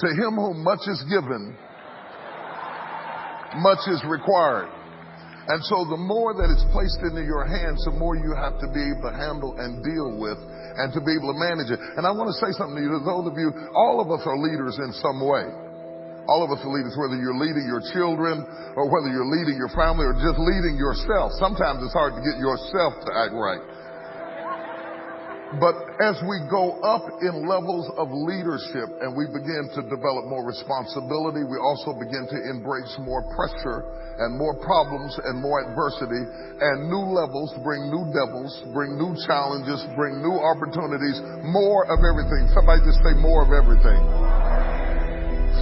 To him whom much is given, much is required. And so the more that is placed into your hands, the more you have to be able to handle and deal with and to be able to manage it. And I want to say something to you, to those of you, all of us are leaders in some way. All of us are leaders, whether you're leading your children or whether you're leading your family or just leading yourself. Sometimes it's hard to get yourself to act right. But as we go up in levels of leadership and we begin to develop more responsibility, we also begin to embrace more pressure and more problems and more adversity, and new levels bring new devils, bring new challenges, bring new opportunities, more of everything. Somebody just say more of everything.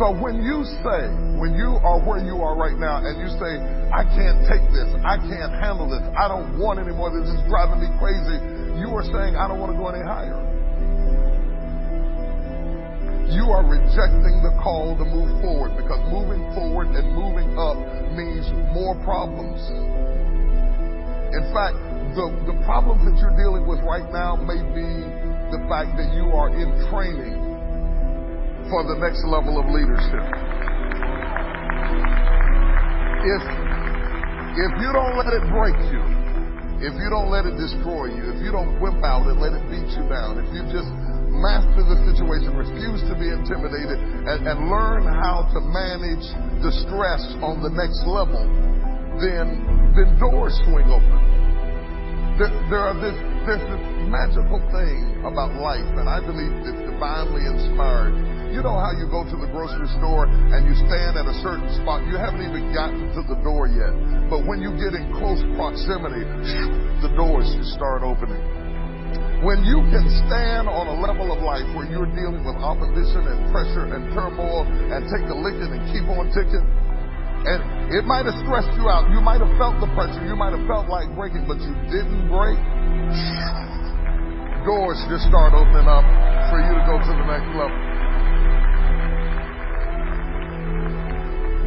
So when you are where you are right now and you say, I can't take this, I can't handle this, I don't want any more, this is driving me crazy, you are saying, I don't want to go any higher. You are rejecting the call to move forward, because moving forward and moving up means more problems. In fact, the problems that you're dealing with right now may be the fact that you are in training for the next level of leadership. If you don't let it break you, if you don't let it destroy you, if you don't whip out and let it beat you down, if you just master the situation, refuse to be intimidated, and learn how to manage the stress on the next level, then doors swing open. There's this magical thing about life, and I believe it's divinely inspired. You know how you go to the grocery store and you stand at a certain spot, you haven't even gotten to the door yet, but when you get in close proximity, the doors just start opening. When you can stand on a level of life where you're dealing with opposition and pressure and turmoil and take a licking and keep on ticking, and it might have stressed you out, you might have felt the pressure, you might have felt like breaking, but you didn't break, doors just start opening up for you to go to the next level.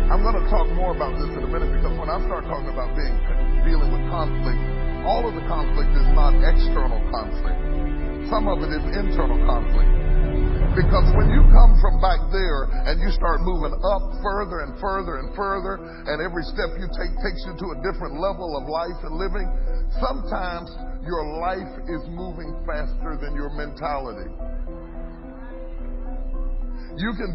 I'm going to talk more about this in a minute, because when I start talking about dealing with conflict, all of the conflict is not external conflict. Some of it is internal conflict. Because when you come from back there and you start moving up further and further and further, and every step you take takes you to a different level of life and living, sometimes your life is moving faster than your mentality. You can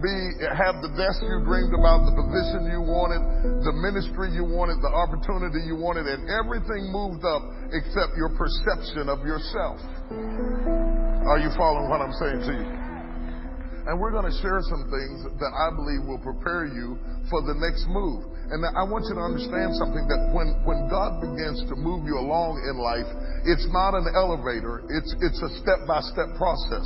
have the desk you dreamed about, the position you wanted, the ministry you wanted, the opportunity you wanted, and everything moved up except your perception of yourself. Are you following what I'm saying to you? And we're going to share some things that I believe will prepare you for the next move. And I want you to understand something, that when God begins to move you along in life, it's not an elevator, it's a step-by-step process.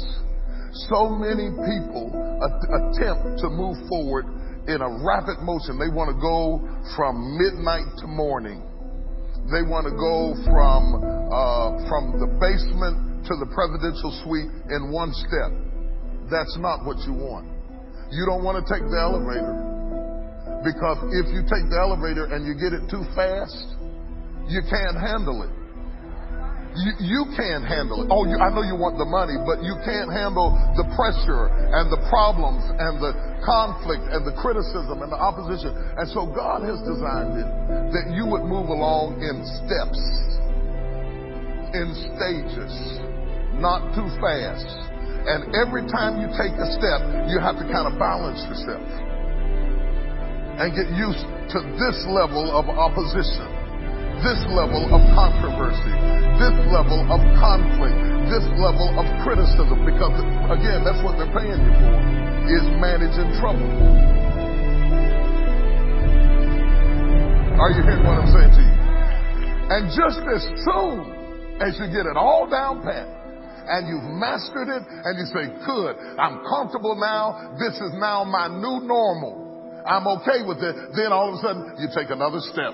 So many people attempt to move forward in a rapid motion. They want to go from midnight to morning. They want to go from the basement to the presidential suite in one step. That's not what you want. You don't want to take the elevator, because if you take the elevator and you get it too fast, you can't handle it. You can't handle it. I know you want the money, but you can't handle the pressure and the problems and the conflict and the criticism and the opposition. And so God has designed it that you would move along in steps, in stages, not too fast. And every time you take a step, you have to kind of balance yourself and get used to this level of opposition, this level of controversy, this level of conflict, this level of criticism, because, again, that's what they're paying you for, is managing trouble. Are you hearing what I'm saying to you? And just as soon as you get it all down pat, and you've mastered it, and you say, good, I'm comfortable now, this is now my new normal, I'm okay with it, then all of a sudden you take another step.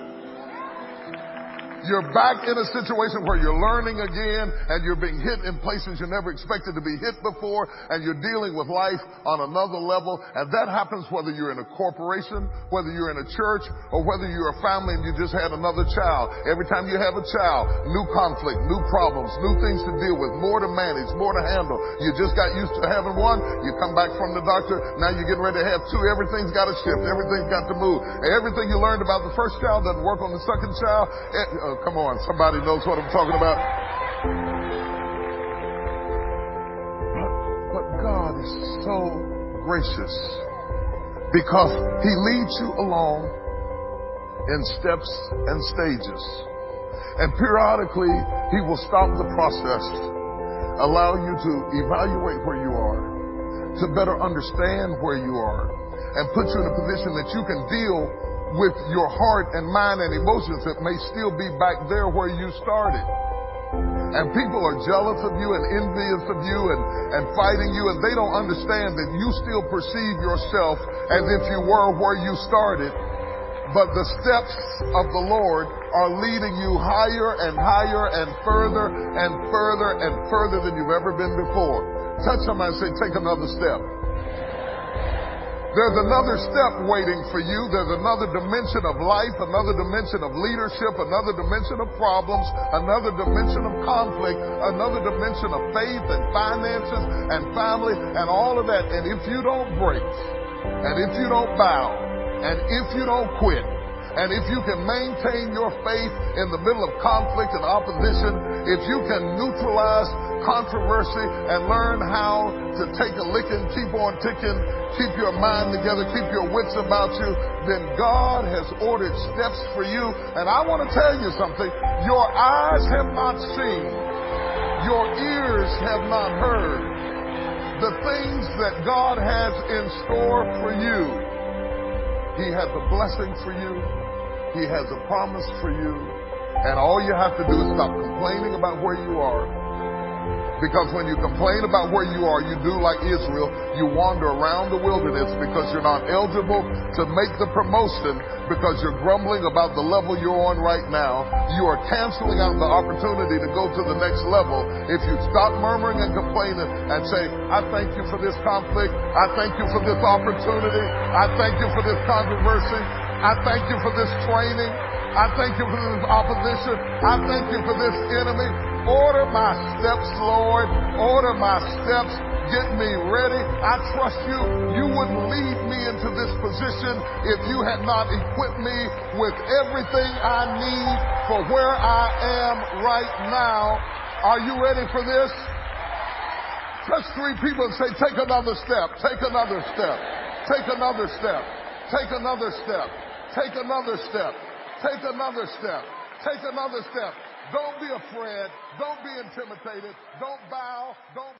You're back in a situation where you're learning again and you're being hit in places you never expected to be hit before, and you're dealing with life on another level. And that happens whether you're in a corporation, whether you're in a church, or whether you're a family and you just had another child. Every time you have a child, new conflict, new problems, new things to deal with, more to manage, more to handle. You just got used to having one. You come back from the doctor. Now you're getting ready to have two. Everything's got to shift. Everything's got to move. Everything you learned about the first child doesn't work on the second child. Come on, somebody knows what I'm talking about. But God is so gracious because He leads you along in steps and stages. And periodically, He will stop the process, allow you to evaluate where you are, to better understand where you are, and put you in a position that you can deal with your heart and mind and emotions that may still be back there where you started. And people are jealous of you and envious of you and fighting you, and they don't understand that you still perceive yourself as if you were where you started. But the steps of the Lord are leading you higher and higher and further and further and further than you've ever been before. Touch somebody and say, take another step. There's another step waiting for you. There's another dimension of life, another dimension of leadership, another dimension of problems, another dimension of conflict, another dimension of faith and finances and family and all of that. And if you don't break, and if you don't bow, and if you don't quit, and if you can maintain your faith in the middle of conflict and opposition, if you can neutralize controversy and learn how to take a licking, keep on ticking, keep your mind together, keep your wits about you, then God has ordered steps for you. And I want to tell you something. Your eyes have not seen, your ears have not heard the things that God has in store for you. He has a blessing for you. He has a promise for you. And all you have to do is stop complaining about where you are. Because when you complain about where you are, you do like Israel. You wander around the wilderness because you're not eligible to make the promotion because you're grumbling about the level you're on right now. You are canceling out the opportunity to go to the next level if you stop murmuring and complaining and say, I thank you for this conflict. I thank you for this opportunity. I thank you for this controversy. I thank you for this training. I thank you for this opposition. I thank you for this enemy. Order my steps, Lord. Order my steps. Get me ready. I trust you. You wouldn't lead me into this position if you had not equipped me with everything I need for where I am right now. Are you ready for this? Touch three people and say, take another step. Take another step. Take another step. Take another step. Take another step. Take another step. Take another step. Don't be afraid. Don't be intimidated. Don't bow. Don't